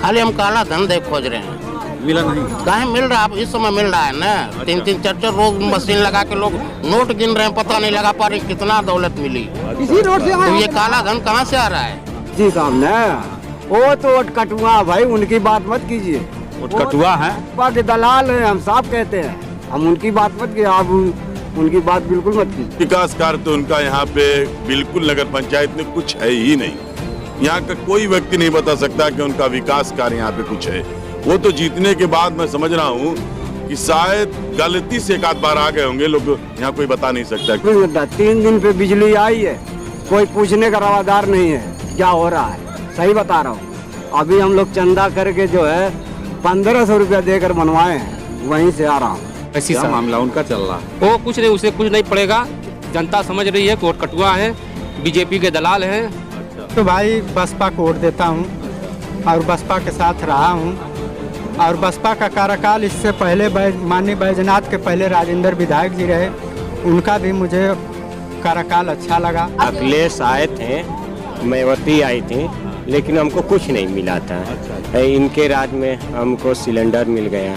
खाली हम काला धंधे खोज रहे हैं। मिला नहीं? कहीं मिल रहा है, अब इस समय मिल रहा है ना। अच्छा। 3-3 4-4 रोज मशीन लगा के लोग नोट गिन रहे हैं, पता नहीं लगा पा रहे कितना दौलत मिली। इसी रोड से तो ये काला धन कहाँ से आ रहा है? जी सामने वो तो कटुआ भाई, उनकी बात मत कीजिए। कटुआ है, के दलाल है, हम साफ कहते हैं, हम उनकी बात मत कीजिए। आप उनकी बात बिल्कुल मत कीजिए। विकास कार्य तो उनका यहाँ पे बिल्कुल नगर पंचायत में कुछ है ही नहीं। यहाँ का कोई व्यक्ति नहीं बता सकता कि उनका विकास कार्य यहाँ पे कुछ है। वो तो जीतने के बाद मैं समझ रहा हूँ कि शायद गलती से एक आध बार आ गए होंगे लोग, यहाँ कोई बता नहीं सकता। 3 दिन पे बिजली आई है, कोई पूछने का रवादार नहीं है क्या हो रहा है। सही बता रहा हूँ, अभी हम लोग चंदा करके जो है 1500 रुपया देकर बनवाए हैं, वहीं से आ रहा हूँ। ऐसी मामला उनका चल रहा है। वो कुछ नहीं, उसे कुछ नहीं पड़ेगा। जनता समझ रही है कोट कटुआ है, बीजेपी के दलाल हैं। तो भाई बसपा को वोट देता हूँ और बसपा के साथ रहा हूँ। और बसपा का कार्यकाल इससे पहले माननीय बैजनाथ के पहले राजेंद्र विधायक जी रहे, उनका भी मुझे कार्यकाल अच्छा लगा। अखिलेश आए थे, मायावती आई थी, लेकिन हमको कुछ नहीं मिला था। इनके राज में हमको सिलेंडर मिल गया,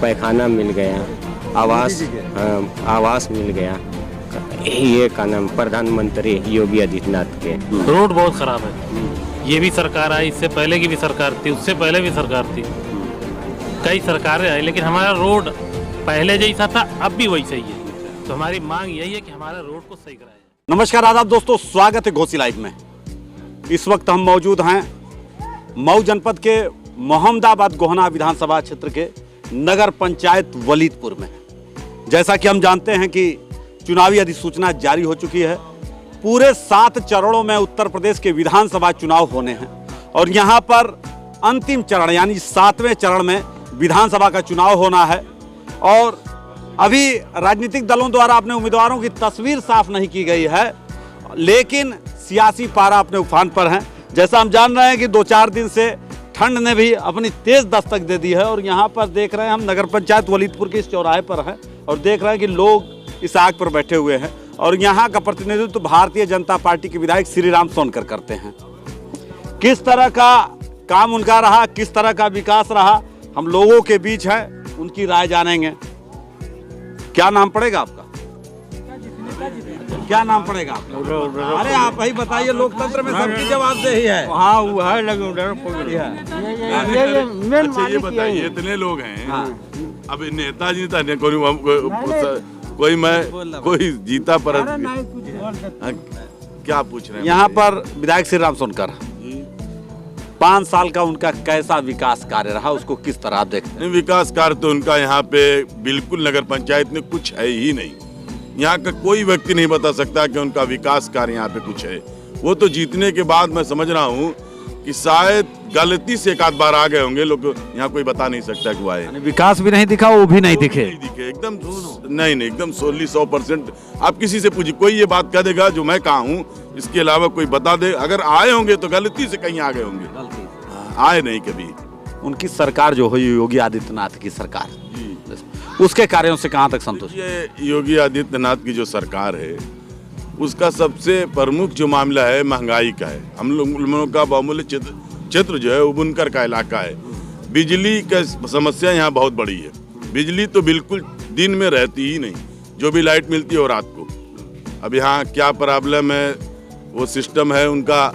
पैखाना मिल गया, आवास मिल गया। ये का नाम प्रधानमंत्री योगी आदित्यनाथ के। रोड बहुत खराब है। ये भी सरकार आई, इससे पहले की भी सरकार थी, उससे पहले भी सरकार थी, कई सरकारें आई, लेकिन हमारा रोड पहले जैसा था अब भी वही सही है। तो हमारी मांग यही है कि हमारा रोड को सही कराया। नमस्कार आदाब दोस्तों, स्वागत है घोसी लाइव में। इस वक्त हम मौजूद हैं मऊ जनपद के मोहम्मदाबाद गोहना विधानसभा क्षेत्र के नगर पंचायत वलीदपुर में। जैसा कि हम जानते हैं कि चुनावी अधिसूचना जारी हो चुकी है। पूरे 7 चरणों में उत्तर प्रदेश के विधानसभा चुनाव होने हैं और यहाँ पर अंतिम चरण यानी 7वें चरण में विधानसभा का चुनाव होना है। और अभी राजनीतिक दलों द्वारा अपने उम्मीदवारों की तस्वीर साफ नहीं की गई है, लेकिन सियासी पारा अपने उफान पर है। जैसा हम जान रहे हैं कि 2-4 दिन से ठंड ने भी अपनी तेज दस्तक दे दी है और यहाँ पर देख रहे हैं हम नगर पंचायत वलीदपुर के इस चौराहे पर हैं और देख रहे हैं कि लोग इस आग पर बैठे हुए हैं और यहाँ का प्रतिनिधित्व भारतीय जनता पार्टी के विधायक श्री राम सोनकर करते हैं। किस तरह का काम उनका रहा, किस तरह का विकास रहा, हम लोगों के बीच है, उनकी राय जानेंगे। क्या नाम पड़ेगा आपका? क्या नाम पड़ेगा आपका? अरे आप ही बताइए, लोकतंत्र में सबकी जवाबदेही है। हाँ वो है, अच्छा ये बताइए, इतने लोग हैं, अब नेताजी कोई जीता पर क्या पूछ रहे हैं? यहाँ पर विधायक श्री राम सोनकर 5 साल का उनका कैसा विकास कार्य रहा, उसको किस तरह आप देखते हैं? विकास कार्य तो उनका यहाँ पे बिल्कुल नगर पंचायत में कुछ है ही नहीं। यहाँ का कोई व्यक्ति नहीं बता सकता कि उनका विकास कार्य यहाँ पे कुछ है। वो तो जीतने के बाद मैं समझ रहा हूँ कि शायद गलती से एक आध बार आ गए होंगे लोग, यहाँ कोई बता नहीं सकता कि वो आए। विकास भी नहीं दिखा, वो भी नहीं दिखे। एकदम नहीं, एकदम 100% आप किसी से पूछिए, कोई ये बात कह देगा जो मैं कहा हूँ, इसके अलावा कोई बता दे। अगर आए होंगे तो गलती से कहीं आ गए होंगे, आए नहीं कभी। उनकी सरकार जो हुई योगी आदित्यनाथ की सरकार, उसके कार्यों से कहाँ तक संतुष्ट? ये योगी आदित्यनाथ की जो सरकार है उसका सबसे प्रमुख जो मामला है महंगाई का है। हम लोगों का बहुमूल्य क्षेत्र जो है वो बुनकर का इलाका है। बिजली का समस्या यहाँ बहुत बड़ी है। बिजली तो बिल्कुल दिन में रहती ही नहीं, जो भी लाइट मिलती है वो रात को। अब यहाँ क्या प्रॉब्लम है, वो सिस्टम है उनका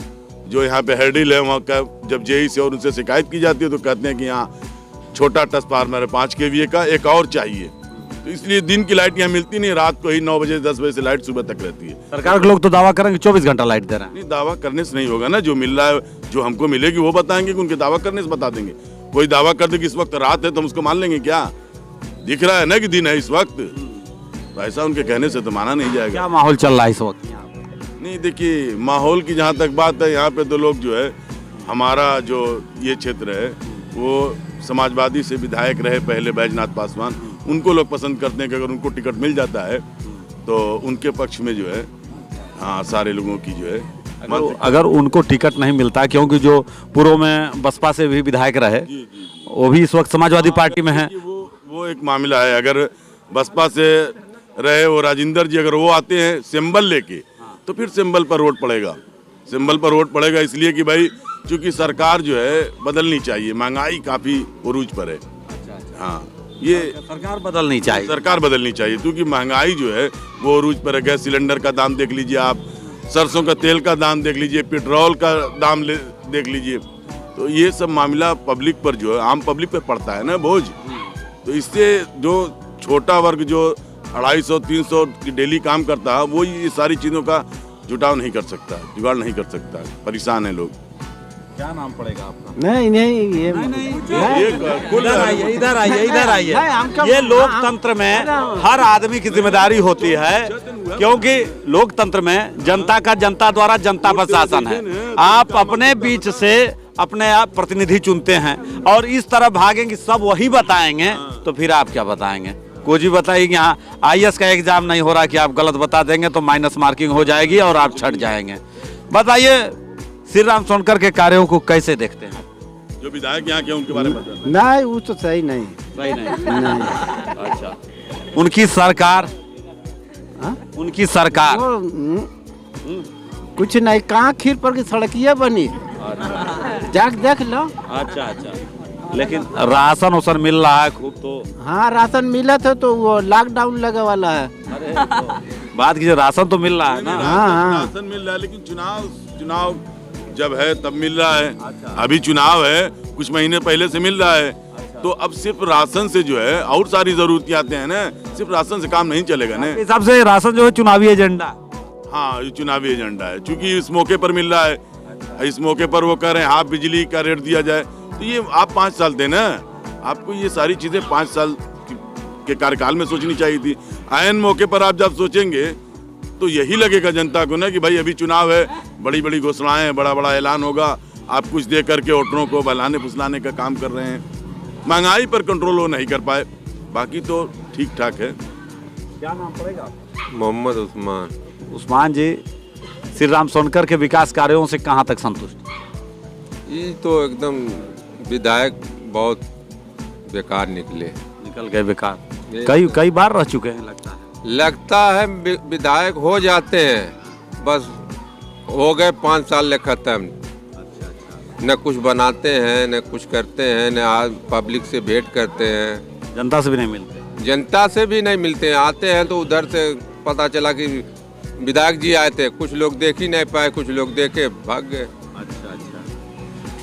जो यहाँ पे हेडिल है, वहाँ का जब जेई से और उनसे शिकायत की जाती है तो कहते हैं कि यहाँ छोटा ट्रांसफार्मर है 5 kVA का, एक और चाहिए। तो इसलिए दिन की लाइट यहाँ मिलती नहीं, रात को ही 9 बजे 10 बजे से लाइट सुबह तक रहती है। सरकार के लोग तो दावा करेंगे 24 घंटा लाइट दे रहे हैं। नहीं, दावा करने से नहीं होगा ना। जो मिल रहा है, जो हमको मिलेगी वो बताएंगे कि उनके दावा करने से बता देंगे। कोई दावा कर दे कि इस वक्त रात है तो हम उसको मान लेंगे क्या? दिख रहा है ना कि दिन है इस वक्त, तो ऐसा उनके कहने से तो माना नहीं जाएगा। क्या माहौल चल रहा है इस वक्त? नहीं देखिए, माहौल की जहाँ तक बात है, यहाँ पे तो लोग जो है, हमारा जो ये क्षेत्र है वो समाजवादी से विधायक रहे पहले बैजनाथ पासवान, उनको लोग पसंद करते हैं कि अगर उनको टिकट मिल जाता है तो उनके पक्ष में जो है हाँ सारे लोगों की जो है। अगर उनको टिकट नहीं मिलता, क्योंकि जो पूर्व में बसपा से भी विधायक रहे वो भी इस वक्त समाजवादी पार्टी में है, वो एक मामला है। अगर बसपा से रहे वो राजेंद्र जी, अगर वो आते हैं सिंबल लेके तो फिर सिंबल पर वोट पड़ेगा। सिंबल पर वोट पड़ेगा इसलिए कि भाई क्योंकि सरकार जो है बदलनी चाहिए, महंगाई काफ़ी उरूज पर है। हाँ, ये सरकार बदलनी चाहिए। सरकार बदलनी चाहिए क्योंकि महंगाई जो है वो उरूज पर है। गैस सिलेंडर का दाम देख लीजिए आप, सरसों का तेल का दाम देख लीजिए, पेट्रोल का दाम देख लीजिए। तो ये सब मामला पब्लिक पर जो है, आम पब्लिक पर पड़ता है ना बोझ। तो इससे जो छोटा वर्ग जो 250-300 की डेली काम करता है वो ये सारी चीज़ों का जुटाव नहीं कर सकता, जुगाड़ नहीं कर सकता, परेशान है लोग। क्या नाम पड़ेगा आपका? नहीं नहीं ये इधर आइए। ये लोकतंत्र में हर आदमी की जिम्मेदारी होती है, क्योंकि लोकतंत्र में जनता का जनता द्वारा जनता पर शासन है। आप अपने बीच से अपने आप प्रतिनिधि चुनते हैं और इस तरह भागेंगे सब वही बताएंगे, तो फिर आप क्या बताएंगे? कुछ भी बताइए कि हाँ IAS का एग्जाम नहीं हो रहा कि आप गलत बता देंगे तो माइनस मार्किंग हो जाएगी और आप छट जाएंगे। बताइए श्री राम सोनकर के कार्यों को कैसे देखते हैं? जो विधायक यहाँ के उनके बारे में बताएं। नहीं वो तो सही नहीं। अच्छा, उनकी सरकार कुछ नहीं, कहाँ खीर पर की सड़कियाँ बनी, जाके देख लो। अच्छा, लेकिन राशन उसन मिल रहा है खूब तो? हाँ राशन मिला था तो वो लॉकडाउन लगा वाला है। बात कीजिए, राशन तो मिल रहा है ना? हाँ राशन मिल रहा है, लेकिन चुनाव जब है तब मिल रहा है। अभी चुनाव है, कुछ महीने पहले से मिल रहा है। तो अब सिर्फ राशन से जो है और सारी जरूरतें हैं ना, सिर्फ राशन से काम नहीं चलेगा ना। हिसाब से राशन जो है चुनावी एजेंडा? हाँ, ये चुनावी एजेंडा है, क्योंकि इस मौके पर मिल रहा है। इस मौके पर वो कह रहे हैं हाफ बिजली का रेट दिया जाए, तो ये आप 5 साल देना, आपको ये सारी चीजें 5 साल के कार्यकाल में सोचनी चाहिए थी। आयन मौके पर आप जब सोचेंगे तो यही लगेगा जनता को ना कि भाई अभी चुनाव है, बड़ी बड़ी घोषणाएं हैं, बड़ा बड़ा ऐलान होगा, आप कुछ दे करके वोटरों को बहलाने फुसलाने का काम कर रहे हैं। महंगाई पर कंट्रोल वो नहीं कर पाए, बाकी तो ठीक ठाक है। क्या नाम पड़ेगा? मोहम्मद उस्मान। उस्मान जी, श्री राम सोनकर के विकास कार्यों से कहाँ तक संतुष्ट? ये तो एकदम विधायक बहुत बेकार निकल गए बेकार। कई बार रह चुके हैं लगता है विधायक हो जाते हैं, बस हो गए 5 साल ले खत्म। न कुछ बनाते हैं, न कुछ करते हैं, न पब्लिक से भेंट करते हैं। जनता से भी नहीं मिलते? जनता से भी नहीं मिलते हैं। आते हैं तो उधर से पता चला कि विधायक जी आए थे, कुछ लोग देख ही नहीं पाए, कुछ लोग देखे भाग गए। अच्छा।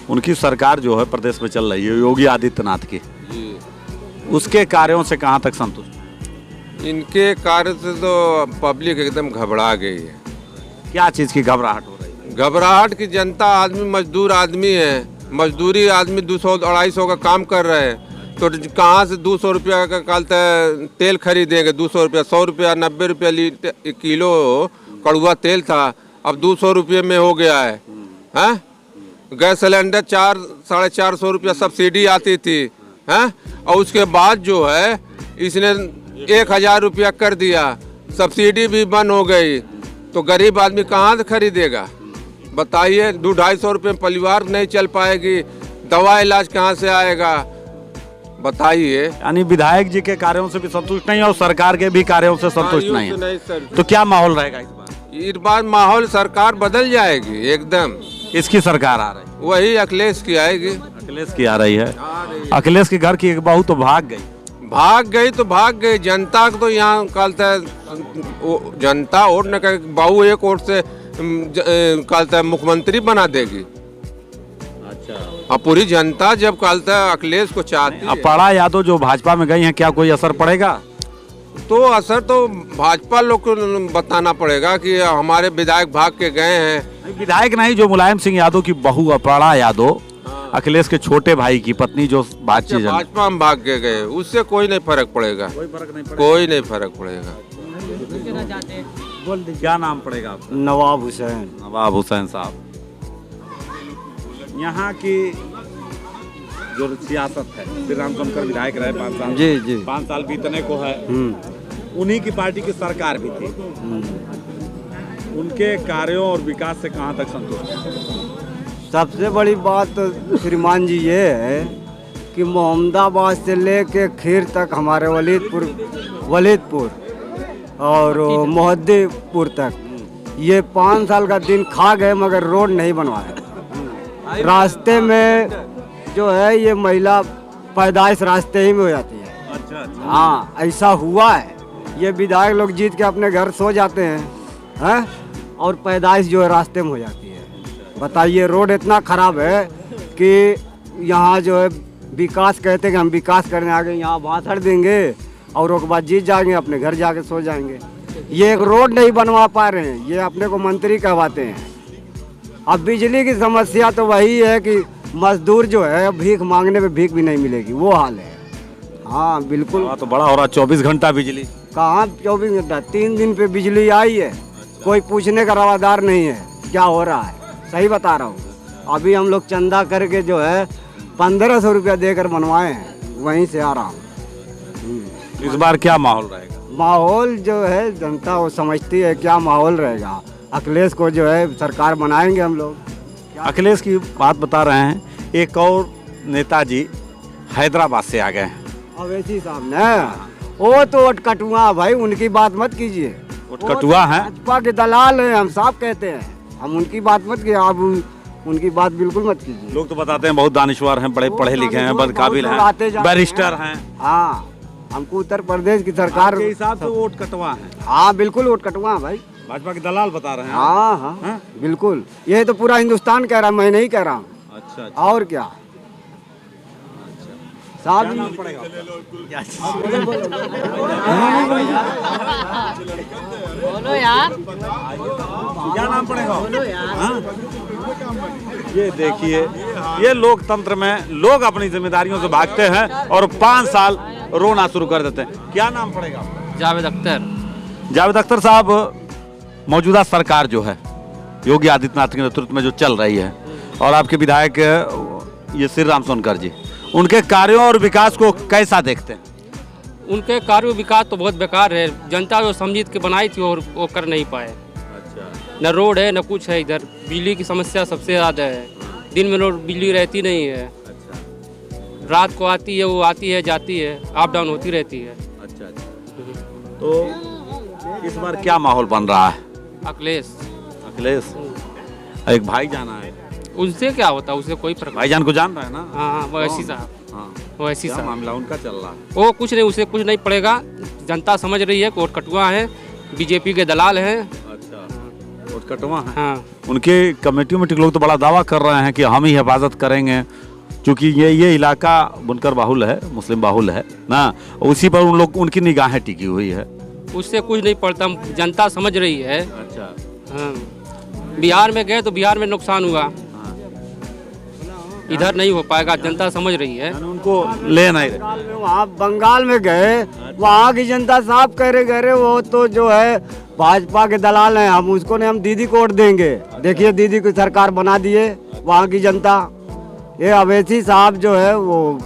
उनकी सरकार जो है प्रदेश में चल रही है, योगी आदित्यनाथ की, उसके कार्यों से कहाँ तक संतुष्ट? इनके कार्य से तो पब्लिक एकदम घबरा गई है। क्या चीज़ की घबराहट हो रही है? घबराहट की जनता आदमी मजदूर आदमी है, मजदूरी आदमी 200-250 का काम कर रहे हैं, तो कहाँ से 200 रुपया का कहते हैं तेल खरीदेंगे? 200 रुपया, 100 रुपया, 90 रुपया किलो कड़ुआ तेल था, अब 200 रुपये में हो गया है। हैं? गैस सिलेंडर 400-450 रुपया सब्सिडी आती थी, हैं? और उसके बाद जो है इसने 1000 रुपया कर दिया, सब्सिडी भी बंद हो गई, तो गरीब आदमी कहाँ से खरीदेगा? बताइए, 200-250 रुपये में परिवार नहीं चल पाएगी, दवा इलाज कहाँ से आएगा? बताइए। यानी विधायक जी के कार्यों से भी संतुष्ट नहीं और सरकार के भी कार्यों से संतुष्ट नहीं है। तो क्या माहौल रहेगा इस बार? इस बार माहौल सरकार बदल जाएगी एकदम। किसकी सरकार आ रही है? वही अखिलेश की आएगी। अखिलेश की आ रही है। अखिलेश के घर की एक बहू तो भाग गई। जनता को तो यहाँ कहता है जनता वोट न कर, बहू एक वोट से कहता है मुख्यमंत्री बना देगी। अच्छा। अब पूरी जनता जब कहता है अखिलेश को चाहती है। अपाड़ा यादव जो भाजपा में गई हैं, क्या कोई असर पड़ेगा? तो असर तो भाजपा लोग को बताना पड़ेगा कि हमारे विधायक भाग के गए हैं। विधायक नहीं, जो मुलायम सिंह यादव की बहू अपाड़ा यादव, अखिलेश के छोटे भाई की पत्नी जो भाजपा में भाग के गए, उससे कोई नहीं फर्क पड़ेगा। कोई नहीं फर्क पड़ेगा। क्या नाम पड़ेगा आपका? नवाब हुसैन। नवाब हुसैन साहब, यहाँ की जो सियासत है, श्री राम सोनकर विधायक रहे 5 साल। जी 5 साल बीतने को है। उन्हीं की पार्टी की सरकार भी थी। उनके कार्यों और विकास से कहाँ तक संतुष्ट है? सबसे बड़ी बात श्रीमान जी ये है कि मोहम्मदाबाद से लेके खीर तक हमारे वलीदपुर और मोहद्दीपुर तक ये 5 साल का दिन खा गए, मगर रोड नहीं बनवाया। रास्ते में जो है ये महिला पैदाइश रास्ते ही में हो जाती है। अच्छा। हाँ, ऐसा हुआ है। ये विधायक लोग जीत के अपने घर सो जाते हैं और पैदाइश जो है रास्ते में हो जाती है। बताइए, रोड इतना खराब है कि यहाँ जो है विकास कहते हैं कि हम विकास करने आ गए, यहाँ भाषण देंगे और उसके बाद जीत जाएंगे, अपने घर जाके सो जाएंगे। ये एक रोड नहीं बनवा पा रहे हैं, ये अपने को मंत्री कहवाते हैं। अब बिजली की समस्या तो वही है कि मजदूर जो है भीख मांगने में भीख भी नहीं मिलेगी, वो हाल है। हाँ बिल्कुल। तो बड़ा हो रहा, 24 घंटा बिजली कहाँ 24 घंटा, 3 दिन पे बिजली आई है, कोई पूछने का रवादार नहीं है क्या हो रहा है। सही बता रहा हूँ। अभी हम लोग चंदा करके जो है 1500 रुपया देकर बनवाए हैं, वहीं से आ रहा हूँ। इस बार क्या माहौल रहेगा? माहौल जो है जनता वो समझती है क्या माहौल रहेगा। अखिलेश को जो है सरकार बनाएंगे हम लोग। अखिलेश की बात बता रहे हैं, एक और नेताजी हैदराबाद से आ गए हैं। अवैसी साहब ने, वो तो उटकटुआ भाई, उनकी बात मत कीजिए। उटकटुआ हैं, भाजपा के दलाल हैं, हम साफ कहते हैं। हम उनकी बात मत कीजिए, आप उनकी बात बिल्कुल मत कीजिए। लोग तो बताते हैं बहुत दानिश्वर हैं, बड़े पढ़े लिखे हैं, बड़े काबिल हैं, बैरिस्टर हैं। हाँ, हमको उत्तर प्रदेश की सरकार के हिसाब से वोट कटवा है। हाँ बिल्कुल वोट कटवा भाई, भाजपा के दलाल बता रहे हैं। हाँ हाँ बिल्कुल, ये तो पूरा हिंदुस्तान कह रहा है, मैं नहीं कह रहा हूँ। अच्छा। और क्या साहब, बोलो यार, क्या नाम पड़ेगा? ये देखिए, ये लोकतंत्र में लोग अपनी जिम्मेदारियों से भागते हैं और 5 साल रोना शुरू कर देते हैं। क्या नाम पड़ेगा? जावेद अख्तर। जावेद अख्तर साहब, मौजूदा सरकार जो है योगी आदित्यनाथ के नेतृत्व में जो चल रही है और आपके विधायक ये श्री राम सोनकर जी, उनके कार्यों और विकास को कैसा देखते हैं? उनके कार्य विकास तो बहुत बेकार है। जनता जो समझी के बनाई थी और वो कर नहीं पाए। अच्छा। न रोड है न कुछ है। इधर बिजली की समस्या सबसे ज़्यादा है। दिन में रोड बिजली रहती नहीं है। अच्छा। रात को आती है, वो आती है जाती है, अप डाउन होती रहती है। अच्छा। तो इस बार क्या माहौल बन रहा है? अखिलेश एक भाई जाना है, उनसे क्या होता है, उससे कोई फर्क। भाईजान को जान रहा है ना? हाँ, वैसी साहब। हाँ, वैसी क्या साहब मामला उनका चल रहा है? वो कुछ नहीं, उसे कुछ नहीं पड़ेगा। जनता समझ रही है कोट कटुआ है, बीजेपी के दलाल हैं। अच्छा, कोट कटुआ है। हाँ, उनके कमेटी के लोग तो बड़ा दावा कर रहे हैं कि हम ही हिफाजत करेंगे, क्योंकि ये इलाका बुनकर बाहुल है, मुस्लिम बाहुल है ना, उसी पर उन लोग उनकी निगाहें टिकी हुई है। उससे कुछ नहीं पड़ता, जनता समझ रही है। अच्छा। हाँ, बिहार में गए तो बिहार में नुकसान हुआ, इधर नहीं हो पाएगा। जनता समझ रही है, उनको ले नहीं रहे। वहाँ बंगाल में गए, वहाँ की जनता साफ कह रहे वो तो जो है भाजपा के दलाल हैं, हम उसको नहीं, हम दीदी को वोट देंगे। देखिए दीदी को सरकार बना दिए वहाँ की जनता। ये अवैसी साहब जो है वो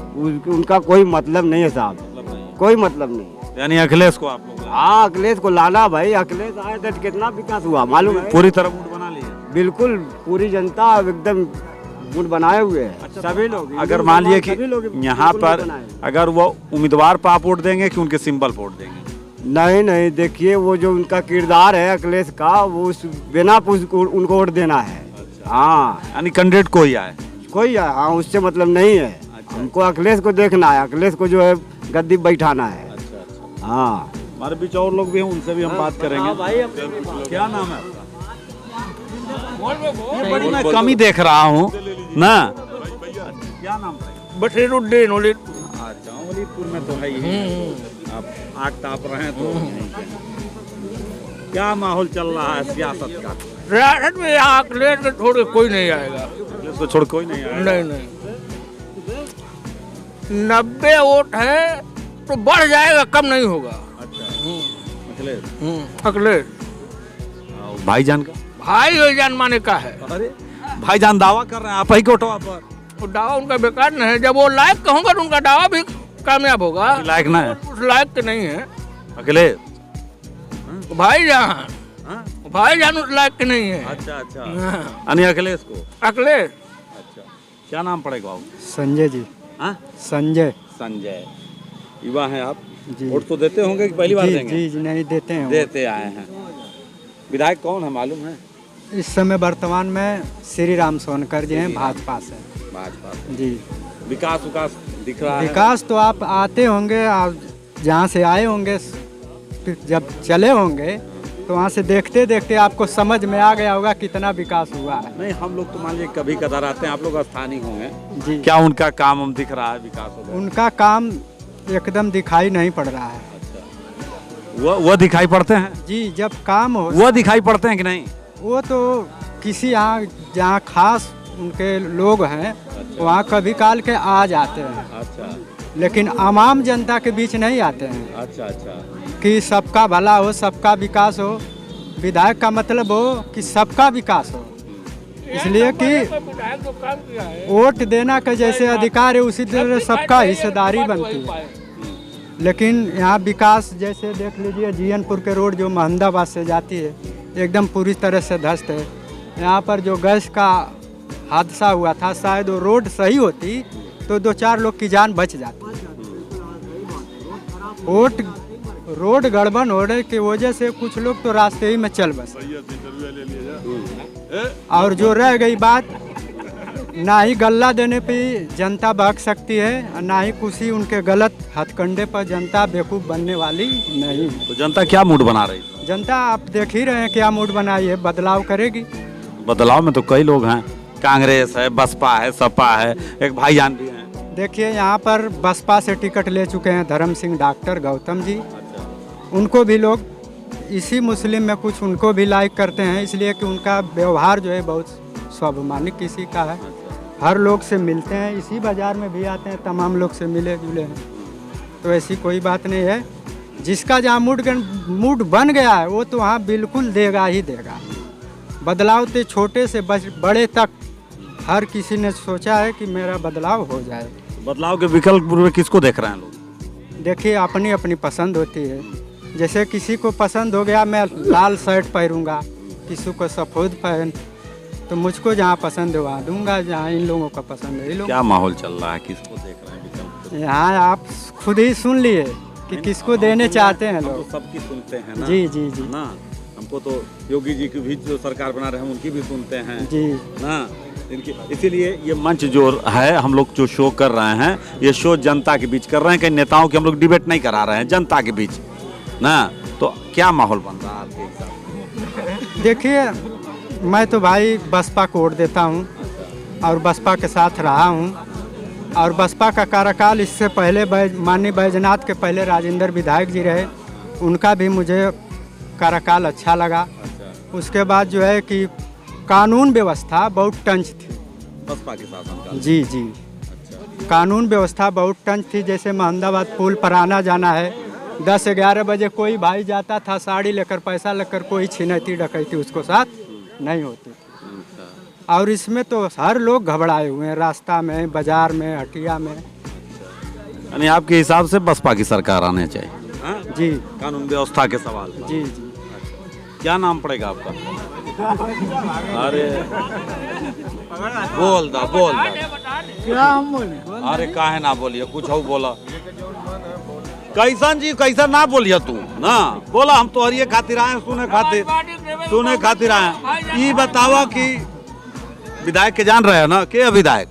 उनका कोई मतलब नहीं है साहब, कोई मतलब नहीं। यानी अखिलेश को आप लोग? हाँ, अखिलेश को लाना भाई। अखिलेश आए थे कितना विकास हुआ मालूम है? पूरी तरह वोट बना लिए। बिल्कुल, पूरी जनता एकदम वोट बनाए हुए हैं। अच्छा, सभी लोग, अगर मान लिए कि यहाँ पर अगर वो उम्मीदवार पर आप वोट देंगे कि उनके सिंबल पर वोट देंगे? नहीं, देखिए वो जो उनका किरदार है अखिलेश का, वो बिना उनको वोट देना है। हाँ, यानी कैंडिडेट कोई आए हाँ, उससे मतलब नहीं है। हमको अखिलेश को देखना है, अखिलेश को जो है गद्दी बैठाना है। हाँ, हमारे बीच और लोग भी हैं, उनसे भी हम बात करेंगे। क्या नाम है आपका? बड़ी मैं कम ही देख रहा हूँ ना। क्या नाम है? बशीरुद्दीन। अच्छा, वलीदपुर में तो है ही। आप आग ताप रहे हैं तो क्या माहौल चल रहा है सियासत का? सियासत में यहाँ अखिलेश को छोड़ के कोई नहीं आएगा। अखिलेश को छोड़ कोई नहीं आएगा? नहीं, 90 वोट है तो बढ़ जाएगा, कम नहीं होगा। अच्छा, अखिलेश भाईजान का? भाईजान माने का है। अरे भाईजान दावा कर रहे हैं आप ही कोटवा पर। वो दावा उनका बेकार नहीं है। जब वो लायक कहूँगा तो उनका दावा भी कामयाब होगा। लायक ना है? उस लायक तो नहीं है अखिलेश। भाईजान उस लायक के नहीं है। अच्छा। यानी अखिलेश को? अखिलेश। अच्छा, क्या नाम पड़ेगा बाबू? संजय जी। हाँ, संजय। युवा हैं आप, वोट तो देते होंगे कि पहली बार देंगे? जी, नहीं देते हैं। देते आए हैं। विधायक कौन है मालूम है? इस समय वर्तमान में श्री राम सोनकर जी हैं भाजपा से। भाजपा से। जी। विकास दिख रहा है? विकास तो आप आते होंगे, आप जहाँ से आए होंगे, फिर जब चले होंगे तो वहाँ से देखते देखते आपको समझ में आ गया होगा कितना विकास हुआ है। नहीं, हम लोग तो मान लीजिए कभी कदार आते हैं, आप लोग स्थानीय होंगे जी। क्या उनका काम हम दिख रहा है, विकास हो गया? उनका काम एकदम दिखाई नहीं पड़ रहा है। वो दिखाई पड़ते हैं जी, जब काम हो वो दिखाई पड़ते हैं कि नहीं? वो तो किसी यहाँ जहाँ खास उनके लोग हैं वहाँ कभी काल के आ जाते हैं। अच्छा लेकिन आम जनता के बीच नहीं आते हैं। अच्छा कि सबका भला हो, सबका विकास हो। विधायक का मतलब हो कि सबका विकास हो, इसलिए कि वोट देना का जैसे अधिकार है उसी तरह सबका हिस्सेदारी बनती है। लेकिन यहाँ विकास जैसे देख लीजिए, जीयनपुर के रोड जो महमदाबाद से जाती है एकदम पूरी तरह से ध्वस्त है। यहाँ पर जो गैस का हादसा हुआ था, शायद वो रोड सही होती तो 2-4 लोग की जान बच जाती। रोड गड़बड़ होने की वजह से कुछ लोग तो रास्ते ही में चल बसे। और जो रह गई बात, ना ही गल्ला देने पे जनता भाग सकती है, ना ही किसी उनके गलत हथकंडे पर जनता बेवकूफ़ बनने वाली नहीं। तो जनता क्या मूड बना रही है? जनता आप देख ही रहे हैं क्या मूड बनाई है, बदलाव करेगी। बदलाव में तो कई लोग हैं, कांग्रेस है, बसपा है, सपा है, एक भाईजान भी हैं। देखिए यहाँ पर बसपा से टिकट ले चुके हैं धर्म सिंह डॉक्टर गौतम जी। उनको भी लोग इसी मुस्लिम में कुछ उनको भी लाइक करते हैं, इसलिए कि उनका व्यवहार जो है बहुत स्वाभिमानी किसी का है। हर लोग से मिलते हैं, इसी बाज़ार में भी आते हैं, तमाम लोग से मिले जुले हैं। तो ऐसी कोई बात नहीं है। जिसका जहाँ मूड बन गया है वो तो वहाँ बिल्कुल देगा ही देगा। बदलाव तो छोटे से बड़े तक हर किसी ने सोचा है कि मेरा बदलाव हो जाए। बदलाव के विकल्प में किसको देख रहे हैं लोग? देखिए अपनी अपनी पसंद होती है। जैसे किसी को पसंद हो गया मैं लाल शर्ट पहनूंगा, किसी को सफ़ेद पहन, तो मुझको जहाँ पसंद है वहाँ दूंगा, जहाँ इन लोगों का पसंद है। क्या माहौल चल रहा है, किसको देख रहे हैं विकल्प? यहाँ आप खुद ही सुन लिए कि किसको देने चाहते हैं लोग। सबकी सुनते हैं ना? जी जी जी ना, हमको तो योगी जी की भी जो सरकार बना रहे हैं उनकी भी सुनते हैं जी ना। इसीलिए ये मंच जो है, हम लोग जो शो कर रहे हैं, ये शो जनता के बीच कर रहे हैं। कहीं नेताओं की हम लोग डिबेट नहीं करा रहे हैं, जनता के बीच ना। तो क्या माहौल बन रहा है आपके हिसाब? देखिए मैं तो भाई बसपा को वोट देता हूँ और बसपा के साथ रहा हूँ। और बसपा का कार्यकाल इससे पहले माननीय बैजनाथ के पहले राजेंद्र विधायक जी रहे, उनका भी मुझे कार्यकाल अच्छा लगा। उसके बाद जो है कि कानून व्यवस्था बहुत टंच थी बसपा के शासनकाल। जी जी। कानून व्यवस्था बहुत टंच थी। जैसे महमदाबाद पुल पर आना जाना है, 10-11 बजे कोई भाई जाता था साड़ी लेकर, पैसा लेकर, कोई छिनैती डकैती उसको साथ नहीं होती। और इसमें तो हर लोग घबराए हुए हैं, रास्ता में, बाजार में, हटिया में। यानी आपके हिसाब से बसपा की सरकार आने चाहिए? हाँ? जी। कानून व्यवस्था के सवाल। जी जी। क्या नाम पड़ेगा आपका? अरे बोल दा क्या हम बोले? अरे काहे ना बोलिए, कुछ हो बोला। कैसन जी, कैसा ना बोलिए तू ना, बोला हम तो हरिये खातिर आए, सुने खातिर आए। ये बतावा कि विधायक के जान रहे हैं ना, के विधायक?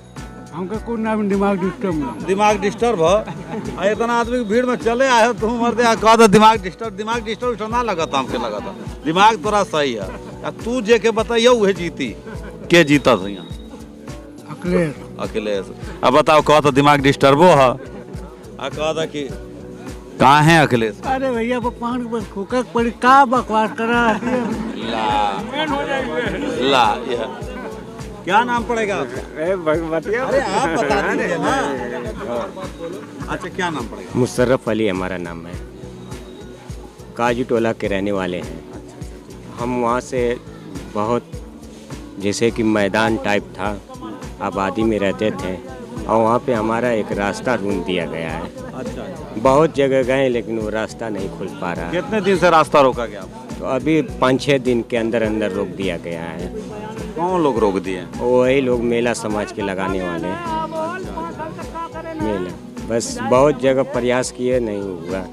हमका कोई नाम दिमाग डिस्टर्ब है। इतना आदमी की भीड़ में चले आए तू मरते कह दो दिमाग डिस्टर्ब ना लगा था, हमके लगा था दिमाग तोरा सही है। तू जे के बताइए वह जीती, के जीता था यहाँ? अखिलेश। अब बताओ, कहा था दिमाग डिस्टर्बो है, कहा था कि कहाँ है अखिलेश? अरे भैया पड़ी का बकवास करा। ला क्या नाम पड़ेगा आपका? अरे आप बता दीजिए ना। अच्छा क्या नाम पड़ेगा? मुशर्रफ अली हमारा नाम है, काजू टोला के रहने वाले हैं हम। वहाँ से बहुत जैसे कि मैदान टाइप था, आबादी में रहते थे और वहाँ पे हमारा एक रास्ता ढूंढ दिया गया है। अच्छा। बहुत जगह गए लेकिन वो रास्ता नहीं खुल पा रहा। कितने दिन से रास्ता रोका गया? तो अभी 5-6 दिन के अंदर अंदर रोक दिया गया है। कौन लोग रोक दिए? वही लोग मेला समाज के लगाने वाले मेला। बस बहुत जगह प्रयास किए, नहीं हुआ।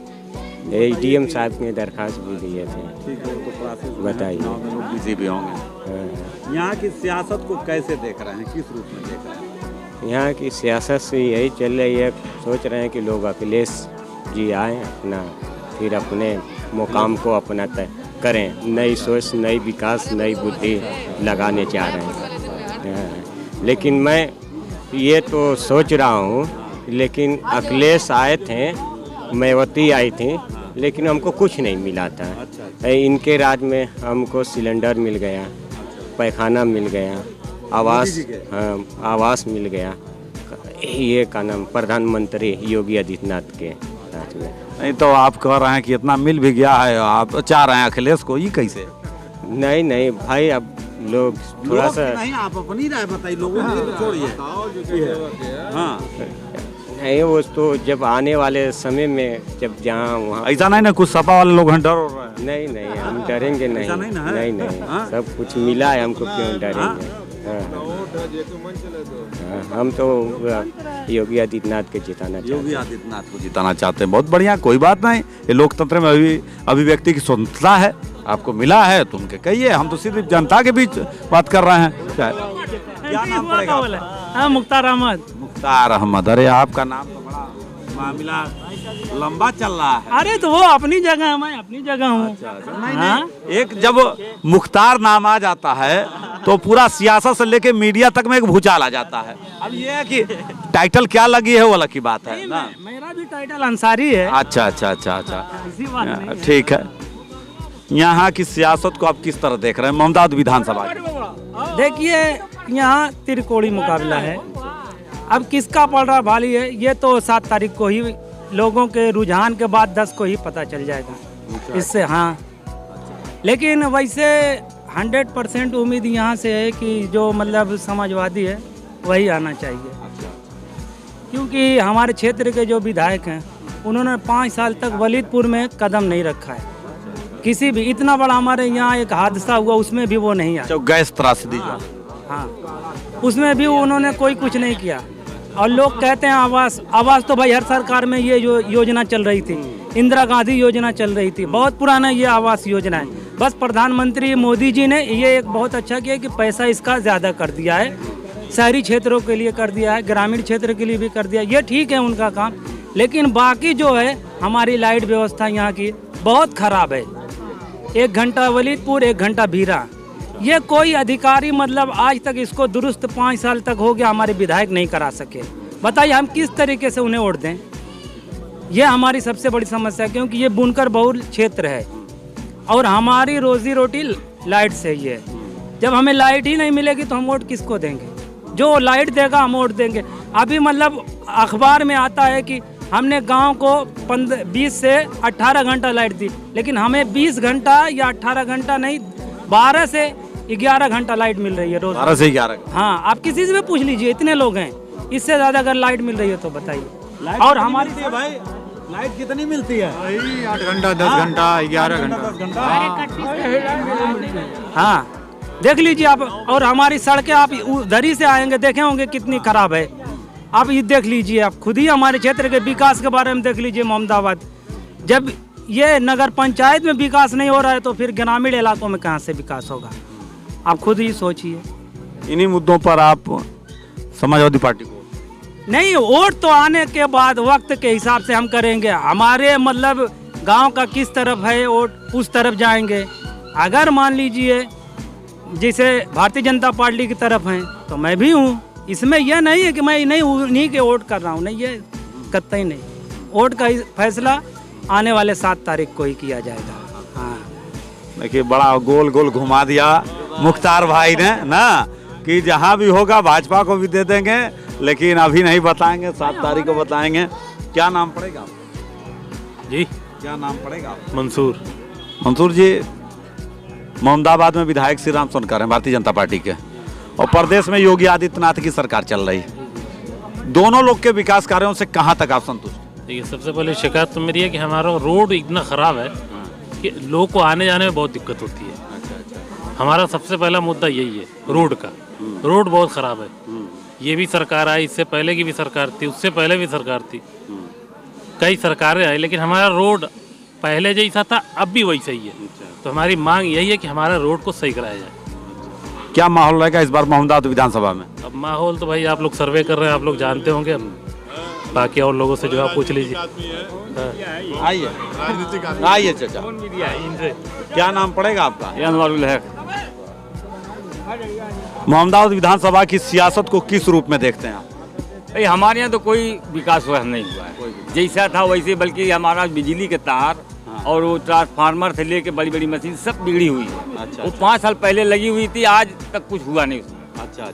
एडीएम साहब ने दरखास्त भी दिए थे। ठीक है, तो प्रोसेस बताइए। गाँव में लोग बिजी भी होंगे। हाँ। यहाँ की सियासत को कैसे देख रहे हैं, किस रूप में देख रहे हैं? यहाँ की सियासत से यही चल रही है, सोच रहे हैं कि लोग अखिलेश जी आए अपना, फिर अपने मुकाम को अपना तय करें, नई सोच, नई विकास, नई बुद्धि लगाने चाह रहे हैं। हाँ। लेकिन मैं ये तो सोच रहा हूँ, लेकिन अखिलेश आए थे, मायावती आई थी, लेकिन हमको कुछ नहीं मिला था। इनके राज में हमको सिलेंडर मिल गया, पैखाना मिल गया, आवास, हाँ, आवास मिल गया। ये का नाम प्रधानमंत्री योगी आदित्यनाथ के राज में। नहीं तो आप कह रहे हैं कि इतना मिल भी गया है, आप चाह रहे हैं अखिलेश को, ये कैसे? नहीं नहीं भाई, अब लोग थोड़ा सा नहीं, आप अपनी राय बताइए, लोगों की तो छोड़िए। हाँ, नहीं, वो तो जब आने वाले समय में जब जहाँ वहाँ ऐसा नहीं ना कुछ सपा वाले लोग हैं डर हो रहे हैं? नहीं नहीं, हम डरेंगे नहीं। ऐसा नहीं ना है? नहीं नहीं, हाँ? सब कुछ मिला है, हमको क्यों डरेंगे? हाँ। हाँ, हम तो योगी आदित्यनाथ के जिताना चाहते हैं। योगी आदित्यनाथ को जिताना चाहते हैं, बहुत बढ़िया, कोई बात नहीं। ये लोकतंत्र में अभिव्यक्ति की स्वतंत्रता है, आपको मिला है तो उनके कहिए, हम तो सिर्फ जनता के बीच बात कर रहे हैं। क्या नाम पड़ेगा? मुख्तार अहमद। मुख्तार अहमद, अरे आपका नाम तो बड़ा मामला लंबा चल रहा है। अरे तो वो अपनी जगह है, मैं अपनी जगह हूँ। नहीं, एक जब मुख्तार नाम आ जाता है तो पूरा सियासत से लेके मीडिया तक में एक भूचाल आ जाता है। अब ये है कि टाइटल क्या लगी है वो अलग की बात है ना। मेरा भी टाइटल अंसारी है। अच्छा अच्छा अच्छा अच्छा, इसी बात नहीं है। ठीक है। यहाँ की सियासत को आप किस तरह देख रहे हैं मोहम्मदाबाद विधानसभा की? देखिए, यहाँ त्रिकोणी मुकाबला है। अब किसका पड़ रहा भाली है, ये तो 7 तारीख को ही लोगों के रुझान के बाद 10 को ही पता चल जाएगा इससे। हाँ, लेकिन वैसे 100% उम्मीद यहाँ से है कि जो मतलब समाजवादी है वही आना चाहिए, क्योंकि हमारे क्षेत्र के जो विधायक हैं उन्होंने 5 साल तक वलीदपुर में कदम नहीं रखा है। किसी भी इतना बड़ा हमारे यहाँ एक हादसा हुआ, उसमें भी वो नहीं आया। गैस त्रासदी, हाँ, उसमें भी उन्होंने कोई कुछ नहीं किया। और लोग कहते हैं आवास तो भाई हर सरकार में ये जो योजना चल रही थी, इंदिरा गांधी योजना चल रही थी, बहुत पुराना ये आवास योजना है। बस प्रधानमंत्री मोदी जी ने ये एक बहुत अच्छा किया कि पैसा इसका ज़्यादा कर दिया है, शहरी क्षेत्रों के लिए कर दिया है, ग्रामीण क्षेत्र के लिए भी कर दिया, ये ठीक है उनका काम। लेकिन बाकी जो है हमारी लाइट व्यवस्था यहाँ की बहुत ख़राब है। 1 घंटा वलीदपुर, 1 घंटा भीरा, ये कोई अधिकारी मतलब आज तक इसको दुरुस्त 5 साल तक हो गया, हमारे विधायक नहीं करा सके। बताइए हम किस तरीके से उन्हें वोट दें? ये हमारी सबसे बड़ी समस्या है, क्योंकि ये बुनकर बहुल क्षेत्र है और हमारी रोजी रोटी लाइट से ही है। जब हमें लाइट ही नहीं मिलेगी तो हम वोट किसको देंगे? जो लाइट देगा हम वोट देंगे। अभी मतलब अखबार में आता है कि हमने गांव को 20 से 18 घंटा लाइट दी, लेकिन हमें 20 घंटा या 18 घंटा नहीं, 12 से 11 घंटा लाइट मिल रही है रोज। 12 से 11? हाँ, आप किसी से भी पूछ लीजिए, इतने लोग हैं, इससे ज़्यादा अगर लाइट मिल रही है तो बताइए। और हमारी भाई लाइट कितनी मिलती है? 8 घंटा, 10 घंटा, 11 घंटा। हाँ, देख लीजिए आप। और हमारी सड़कें आप उधर ही से आएंगे, देखे होंगे कितनी खराब है। आप ये देख लीजिए, आप खुद ही हमारे क्षेत्र के विकास के बारे में देख लीजिए। मोहम्मदाबाद, जब ये नगर पंचायत में विकास नहीं हो रहा है तो फिर ग्रामीण इलाकों में कहाँ से विकास होगा? आप खुद ही सोचिए। इन्हीं मुद्दों पर आप समाजवादी पार्टी को नहीं, वोट तो आने के बाद वक्त के हिसाब से हम करेंगे। हमारे मतलब गांव का किस तरफ है वोट, उस तरफ जाएंगे। अगर मान लीजिए जैसे भारतीय जनता पार्टी की तरफ हैं तो मैं भी हूँ। इसमें यह नहीं है कि मैं नहीं उन्हीं के वोट कर रहा हूँ, नहीं, ये कतई नहीं। वोट का फैसला आने वाले 7 तारीख को ही किया जाएगा। हाँ, देखिए बड़ा गोल गोल घुमा दिया मुख्तार भाई ने ना, कि जहाँ भी होगा भाजपा को भी दे देंगे, लेकिन अभी नहीं बताएंगे, 7 तारीख को बताएंगे। क्या नाम पड़ेगा जी? क्या नाम पड़ेगा? मंसूर। मंसूर जी, मोहम्मदाबाद में विधायक श्री राम सोनकर हैं भारतीय जनता पार्टी के, और प्रदेश में योगी आदित्यनाथ की सरकार चल रही है। दोनों लोग के विकास कार्यों से कहाँ तक आप संतुष्ट? देखिए, सबसे पहले शिकायत तो मेरी है कि हमारा रोड इतना ख़राब है कि लोग को आने जाने में बहुत दिक्कत होती है। हमारा सबसे पहला मुद्दा यही है, रोड का। रोड बहुत ख़राब है। ये भी सरकार आई, इससे पहले की भी सरकार थी, उससे पहले भी सरकार थी, कई सरकारें आई, लेकिन हमारा रोड पहले जैसा था अब भी वैसा ही है। तो हमारी मांग यही है कि हमारा रोड को सही कराया जाए। क्या माहौल रहेगा इस बार मोहम्मदाबाद विधानसभा में? अब माहौल तो भाई आप लोग सर्वे कर रहे हैं, आप लोग जानते होंगे, बाकी और लोगों से जो आप पूछ लीजिए। आइए आइए चाचा, क्या नाम पड़ेगा आपका? मोहम्मदाबाद विधानसभा की सियासत को किस रूप में देखते हैं आप? भाई हमारे यहाँ तो कोई विकास हुआ नहीं हुआ है, जैसा था वैसे, बल्कि हमारा बिजली के तार और वो ट्रांसफार्मर से लेके बड़ी बड़ी मशीन सब बिगड़ी हुई है। अच्छा, वो 5 साल पहले लगी हुई थी, आज तक कुछ हुआ नहीं उसमें। अच्छा।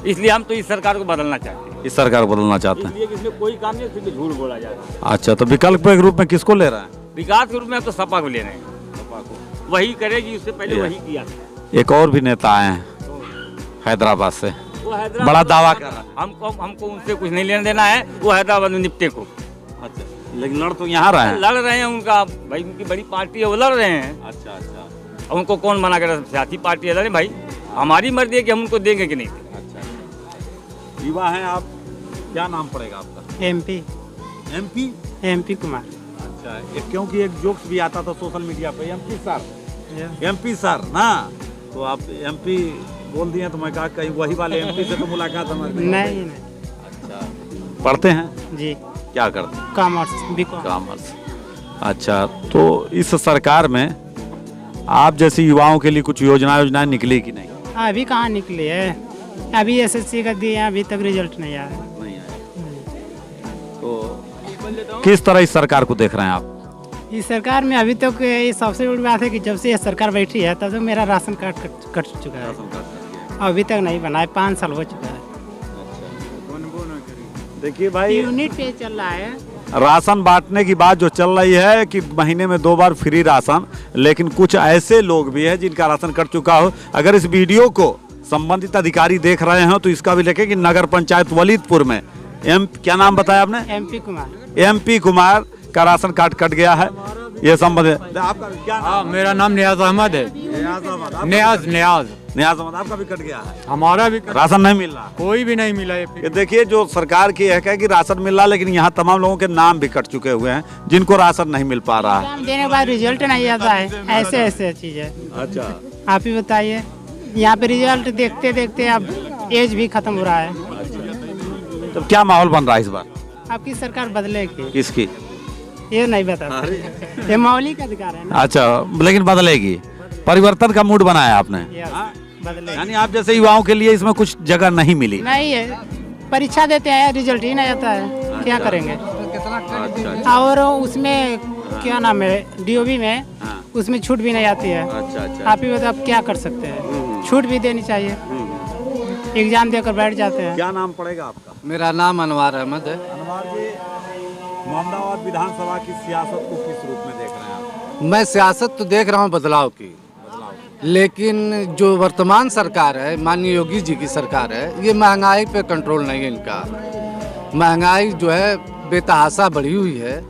इसलिए हम तो इस सरकार को बदलना चाहते हैं। इस सरकार को बदलना चाहते हैं, इसलिए कि इसमें कोई काम नहीं, सिर्फ झूठ बोला जा रहा है। अच्छा, तो विकल्प के रूप में किसको ले रहा है? विकास के रूप में तो सपा को ले रहे हैं, वही करेगी, उससे पहले वही किया। एक और भी नेता आए हैं हैदराबाद से, वो हैदराबाद बड़ा दावा कर रहा है। हमको उनसे कुछ नहीं लेना देना है, वो हैदराबाद में निपटे को। अच्छा, लेकिन लड़ तो यहाँ रहे हैं। लड़ रहे हैं, उनका भाई उनकी बड़ी पार्टी है, वो लड़ रहे हैं। अच्छा अच्छा, उनको कौन मना कर रहा है? सियासी पार्टी है, लड़े भाई, हमारी मर्जी है कि हम उनको देंगे कि नहीं। अच्छा, युवा हैं आप, क्या नाम पड़ेगा आपका? MP MP Kumar. अच्छा, क्योंकि एक जोक्स भी आता था सोशल मीडिया पे, एमपी सर ना, तो आप एमपी बोल दिए, तो मैं कहा कहीं वही वाले एमपी से तो मुलाकात हमारी नहीं। अच्छा, पढ़ते हैं जी, क्या करते हैं? कॉमर्स। अच्छा, तो इस सरकार में आप जैसे युवाओं के लिए कुछ योजनाएं निकली कि नहीं? अभी कहाँ निकली है, अभी एसएससी का दिए, अभी तक रिजल्ट नहीं आया। तो किस तरह इस सरकार को देख रहे हैं आप? इस सरकार में अभी तक ये सबसे बड़ी बात है कि जब से ये सरकार बैठी है तब तक मेरा राशन कार्ड कट चुका है, अभी तक नहीं बना है, 5 साल हो चुका है। देखिए भाई, यूनिट पे चल रहा है राशन बांटने की बात जो चल रही है कि महीने में 2 बार फ्री राशन, लेकिन कुछ ऐसे लोग भी हैं जिनका राशन कट चुका हो। अगर इस वीडियो को संबंधित अधिकारी देख रहे हो तो इसका भी लिखें कि नगर पंचायत वलीदपुर में क्या नाम बताया आपने? एमपी कुमार का राशन कार्ड कट गया है। ये संबंधित आपका क्या नाम? मेरा नाम नियाज अहमद है। नियाज अहमद, आपका भी कट गया है? हमारा भी राशन नहीं मिल रहा, कोई भी नहीं मिला। ये देखिए, जो सरकार की है कि राशन मिल रहा, लेकिन यहाँ तमाम लोगों के नाम भी कट चुके हुए हैं जिनको राशन नहीं मिल पा रहा है। देने के बाद रिजल्ट नहीं आता है, ऐसे चीज है। अच्छा, आप ही बताइए, यहाँ पे रिजल्ट देखते देखते अब एज भी खत्म हो रहा है। तो क्या माहौल बन रहा है इस बार? आपकी सरकार बदलेगी? किसकी? ये नहीं बता, ये मौलिक अधिकार है ना। अच्छा, लेकिन बदलेगी, परिवर्तन का मूड बनाया आपने, यानी आप जैसे युवाओं के लिए इसमें कुछ जगह नहीं मिली? नहीं है, परीक्षा देते हैं, रिजल्ट ही नहीं आता है, क्या करेंगे? और उसमें क्या नाम है, डीओबी में उसमें छूट भी नहीं आती है। आप ही बताओ, आप क्या कर सकते हैं? छूट भी देनी चाहिए, एग्जाम देकर बैठ जाते हैं। क्या नाम पड़ेगा आपका? मेरा नाम अनवार अहमद है। अनवार जी, मोहम्मदाबाद विधानसभा की सियासत को किस रूप में देख रहे हैं आप? मैं सियासत तो देख रहा हूँ बदलाव की, लेकिन जो वर्तमान सरकार है, माननीय योगी जी की सरकार है, ये महंगाई पे कंट्रोल नहीं है इनका। महंगाई जो है बेतहाशा बढ़ी हुई है,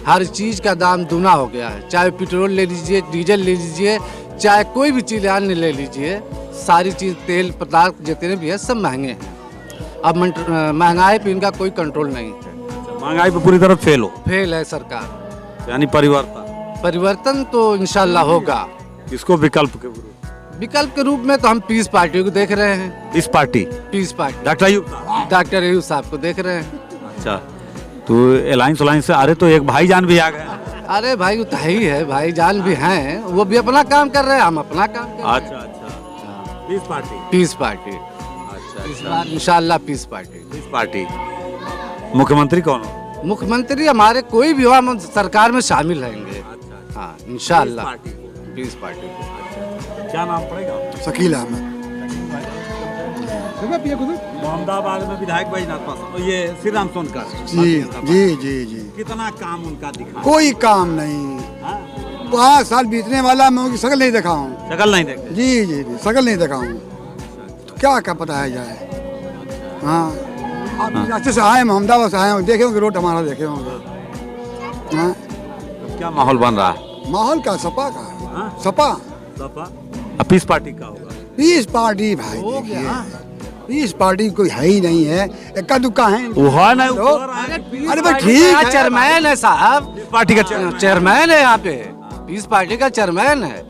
हर चीज़ का दाम दूना हो गया है, चाहे पेट्रोल ले लीजिए, डीजल ले लीजिए, चाहे कोई भी चीज़ अन्य ले लीजिए, सारी चीज़ तेल पदार्थ जितने भी है सब महंगे हैं। अब महंगाई पे इनका कोई कंट्रोल नहीं है। महंगाई पे पूरी तरह फेल है सरकार, यानी परिवर्तन तो इंशाल्लाह होगा। इसको विकल्प के रूप में तो हम पीस पार्टी को देख रहे हैं। पीस पार्टी डॉक्टर अयूब साहब को देख रहे हैं। अच्छा, तो अलायंस से आ रहे, तो एक भाईजान भी आ गए। अरे भाई तो ही है, भाईजान भी हैं, वो भी अपना काम कर रहे हैं, हम अपना काम कर रहे हैं। अच्छा, पीस पार्टी। अच्छा, इंशाल्लाह पीस पार्टी। मुख्यमंत्री कौन हो? मुख्यमंत्री हमारे कोई भी हो, हम सरकार में शामिल रहेंगे। हाँ, इंशाल्लाह पीस पार्टी। क्या नाम पड़ेगा? शकील अहमद। मोहम्मदाबाद में विधायक बैजनाथ पासवान, ये श्री राम सोनकर जी। कितना काम उनका दिखा? कोई काम नहीं। 5 साल बीतने वाला, मैं उनकी शकल नहीं देखा हूँ। शकल नहीं देखा? जी, शकल नहीं देखा हूँ, तो क्या बताया जाए। हाँ, आप रास्ते से आए, मोहम्मदाबाद से आए, देखे होंगे रोड हमारा, देखे होंगे। हाँ, क्या माहौल बन रहा है? माहौल का सपा का, सपा पीस पार्टी का होगा। पीस पार्टी भाई, देखिए इस पार्टी कोई है ही नहीं है, इक्का दुक्का है। वो है ना, अरे भाई ठीक है, चेयरमैन है साहब, पार्टी का चेयरमैन है यहाँ पे, इस पार्टी का चेयरमैन है।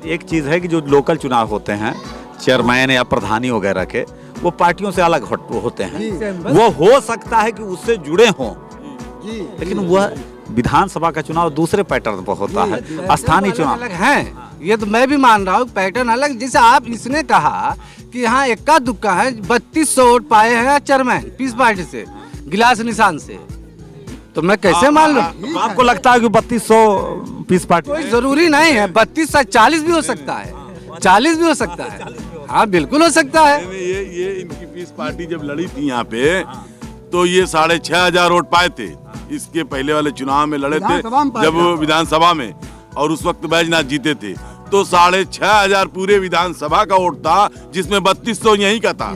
एक चीज है कि जो लोकल चुनाव होते हैं चेयरमैन या प्रधानी वगैरह के, वो पार्टियों से अलग होते हैं। वो हो सकता है कि उससे जुड़े हों, लेकिन वह विधानसभा का चुनाव दूसरे पैटर्न पर होता है, स्थानीय चुनाव अलग हैं। ये तो मैं भी मान रहा हूँ, पैटर्न अलग। जैसे आप इसने कहा कि यहाँ इक्का दुक्का है, 3200 वोट पाए हैं चेयरमैन पीस पार्टी से, गिलास निशान से, तो मैं कैसे मान लूं? आपको लगता है कि 3200 पीस पार्टी? कोई जरूरी नहीं है, 32 से 40 भी हो सकता है, 40 भी हो सकता है। हाँ बिल्कुल हो सकता है। ये इनकी पीस पार्टी जब लड़ी थी यहाँ पे, तो ये 6500 वोट पाए थे। इसके पहले वाले चुनाव में लड़े थे जब विधानसभा में, और उस वक्त बैजनाथ जीते थे, तो 6500 पूरे विधानसभा का वोट था, जिसमें 3200 यहीं का था।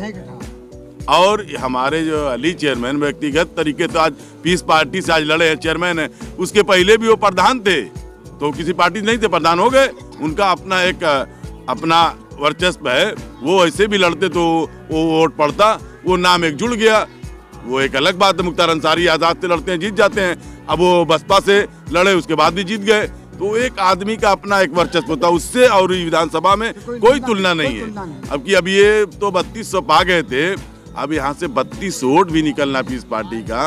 और हमारे जो अली चेयरमैन व्यक्तिगत तरीके तो आज पीस पार्टी से आज लड़े हैं, चेयरमैन है। उसके पहले भी वो प्रधान थे, तो किसी पार्टी नहीं थे, प्रधान हो गए। उनका अपना एक अपना वर्चस्व है, वो ऐसे भी लड़ते तो वो वोट पड़ता, वो नाम एक जुड़ गया, वो एक अलग बात है। मुख्तार अंसारी आजाद से लड़ते हैं, जीत जाते हैं। अब वो बसपा से लड़े, उसके बाद भी जीत गए। तो एक आदमी का अपना एक वर्चस्व होता है, उससे और विधानसभा में कोई तुलना नहीं है। अब कि अब ये तो 3200 पा गए थे, अब यहाँ से 32 वोट भी निकलना पीस पार्टी का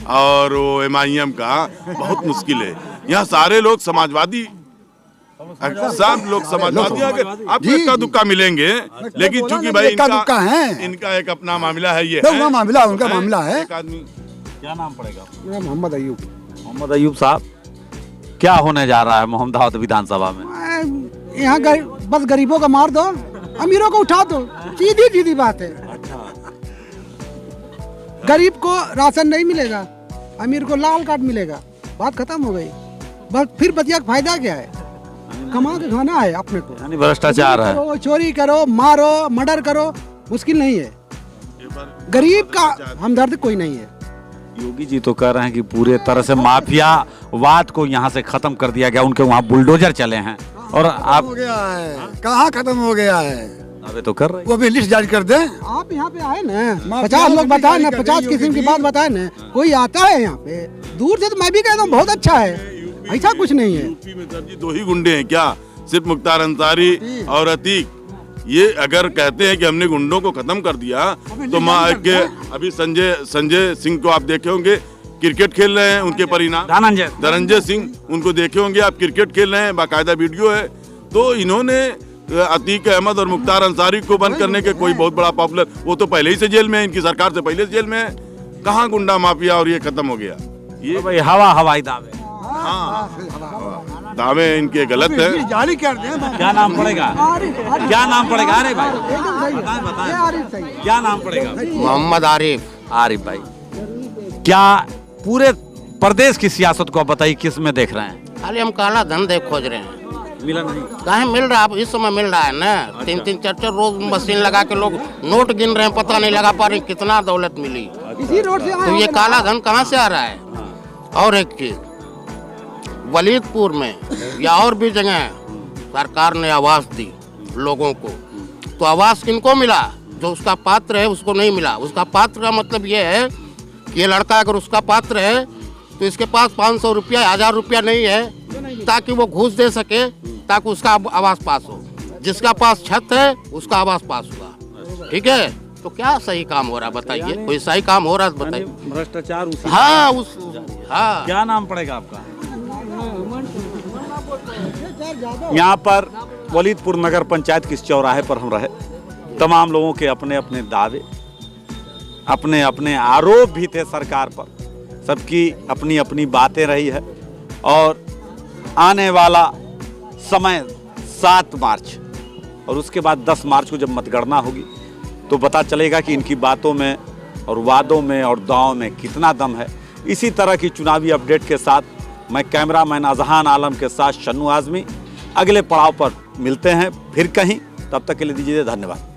और वो MIM का बहुत मुश्किल है। यहाँ सारे लोग समाजवादी, सब लोग समाजवादी आपको इक्का दुक्का मिलेंगे, लेकिन चूंकि भाई इनका एक अपना मामला है, ये उनका मामला है। क्या नाम पड़ेगा? मोहम्मद अयूब। मोहम्मद अयूब साहब, क्या होने जा रहा है मोहम्मदाबाद विधानसभा में? यहाँ बस गरीबों का मार दो, अमीरों को उठा दो, सीधी सीधी बात है। गरीब को राशन नहीं मिलेगा, अमीर को लाल कार्ड मिलेगा, बात खत्म हो गई। बस फिर बचिया का फायदा क्या है? कमा के खाना है अपने को, यानी भ्रष्टाचार है। चोरी करो, मारो, मर्डर करो, मुश्किल नहीं है। गरीब का हमदर्द कोई नहीं है। योगी जी तो कह रहे हैं कि पूरे तरह से माफियावाद को यहाँ से खत्म कर दिया गया, उनके वहाँ बुलडोजर चले हैं। और आप हो गया है, कहाँ खत्म हो गया है? अबे तो कर रहे, वो भी लिस्ट जारी कर दे। आप यहाँ पे आए ना, 50 लोग बताए ना, 50 किस्म की बात बताए ना, कोई आता है यहाँ पे दूर से, तो मैं भी कहता हूँ बहुत अच्छा है, ऐसा कुछ नहीं है। यूपी में सर जी 2 ही गुंडे हैं क्या? सिर्फ मुख्तार अंसारी और अतीक। ये अगर कहते हैं कि हमने गुंडों को खत्म कर दिया, तो अभी संजय सिंह को आप देखे होंगे, क्रिकेट खेल रहे हैं, उनके परिणाम धनंजय सिंह, उनको देखे होंगे आप, क्रिकेट खेल रहे हैं, बाकायदा वीडियो है। तो इन्होंने अतीक अहमद और मुख्तार अंसारी को बंद करने के कोई बहुत बड़ा पॉपुलर, वो तो पहले ही से जेल में है, इनकी सरकार से पहले से जेल में है। कहाँ गुंडा माफिया और ये खत्म हो गया? ये भाई हवाई दावे, दावे इनके गलत है। जारी कर दे। क्या नाम पड़ेगा? क्या नाम पड़ेगा? अरे भाई क्या नाम पड़ेगा? मोहम्मद आरिफ भाई, क्या पूरे प्रदेश की सियासत को आप बताइए, किस में देख रहे हैं? खाली हम काला धन खोज रहे हैं, मिला नहीं? कहीं मिल रहा है? अब इस समय मिल रहा है ना। 3-3 4-4 रोज मशीन लगा के लोग नोट गिन रहे हैं, पता नहीं लगा पा रहे कितना दौलत मिली। इसी रोड से तो ये काला धन कहाँ से आ रहा है? और एक चीज, वलीदपुर में या और भी जगह सरकार ने आवास दी लोगों को, तो आवास किनको मिला? जो उसका पात्र है उसको नहीं मिला। उसका पात्र का मतलब ये है कि ये लड़का अगर उसका पात्र है तो इसके पास 500 रुपया 1000 रुपया नहीं है, ताकि वो घूस दे सके, ताकि उसका आवास पास हो। जिसका पास छत है उसका आवास पास हुआ, ठीक है? तो क्या सही काम हो रहा है बताइए? कोई सही काम हो रहा है बताइए? भ्रष्टाचार। हाँ, क्या नाम पड़ेगा आपका? यहाँ पर वलीदपुर नगर पंचायत के चौराहे पर हम रहे, तमाम लोगों के अपने अपने दावे, अपने अपने आरोप भी थे सरकार पर, सबकी अपनी अपनी बातें रही है। और आने वाला समय 7 मार्च और उसके बाद 10 मार्च को जब मतगणना होगी, तो पता चलेगा कि इनकी बातों में और वादों में और दावों में कितना दम है। इसी तरह की चुनावी अपडेट के साथ मैं कैमरामैन अजहान आलम के साथ शन्नू आजमी, अगले पड़ाव पर मिलते हैं फिर कहीं। तब तक के लिए दीजिए धन्यवाद।